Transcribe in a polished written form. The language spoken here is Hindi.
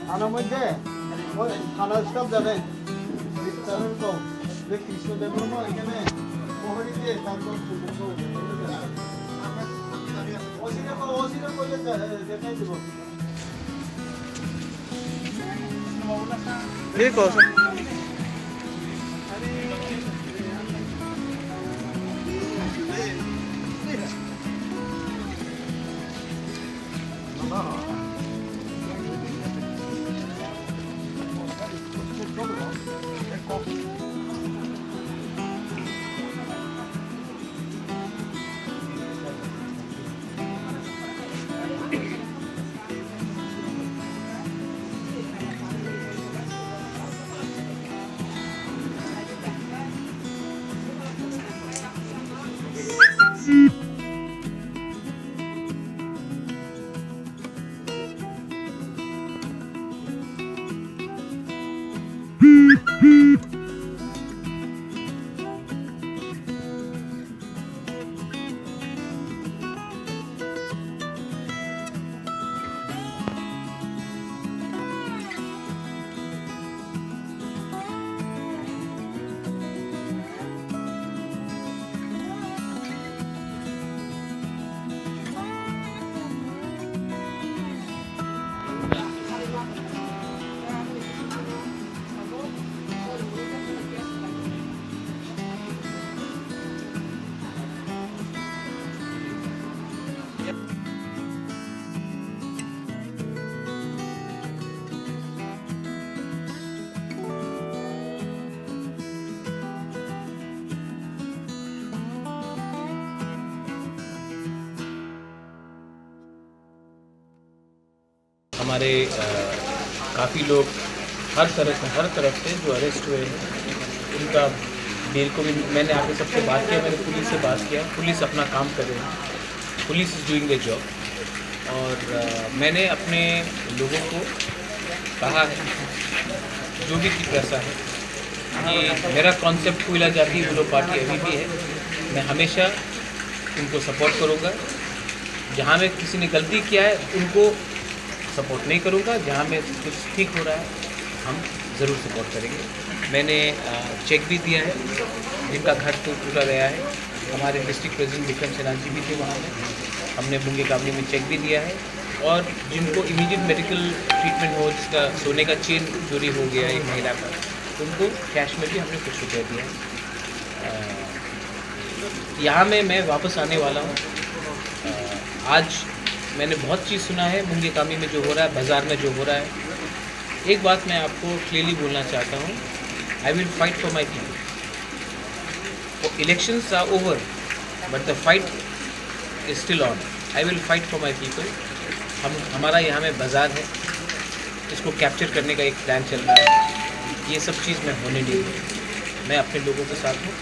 থানার মধ্যে ওই থানার স্টাফ জানেন তো যে কৃষ্ণদেব বর্মা এখানে প্রহরী দিয়ে তারপর ওসিরে বলে দেখাই দেব ঠিক আছে। हमारे काफ़ी लोग हर तरफ से जो अरेस्ट हुए हैं उनका बेल को भी मैंने आगे सबसे बात किया, मैंने पुलिस से बात किया। पुलिस अपना काम कर रहे हैं, police is doing the job. और मैंने अपने लोगों को कहा है, जो भी ऐसा है कि मेरा कॉन्सेप्ट कोयला जाति विलो पार्टी अभी भी है। मैं हमेशा उनको सपोर्ट करूँगा। जहाँ में किसी ने गलती किया है उनको सपोर्ट नहीं करूँगा, जहाँ में कुछ ठीक हो रहा है हम ज़रूर सपोर्ट करेंगे। मैंने चेक भी दिया है जिनका घर टूटा गया है। हमारे डिस्ट्रिक्ट प्रेसिडेंट विक्रम सिन्हा जी भी थे वहाँ में, हमने बुंगे काबली में चेक भी दिया है। और जिनको इमीडिएट मेडिकल ट्रीटमेंट हो, जिसका सोने का चेन चोरी हो गया एक महिला का, उनको कैश में भी हमने कुछ रुपये दिया है। यहाँ में मैं वापस आने वाला हूँ। आज मैंने बहुत चीज़ सुना है बुंगे कामी में जो हो रहा है, बाज़ार में जो हो रहा है। एक बात मैं आपको क्लियरली बोलना चाहता हूँ, I will fight for my people. Elections are over but the fight is still on. I will fight for my people. हमारा यहाँ में बाज़ार है, इसको कैप्चर करने का एक प्लान चल रहा है। ये सब चीज़ मैं होने नहीं दूँगा। मैं अपने लोगों के साथ हूँ।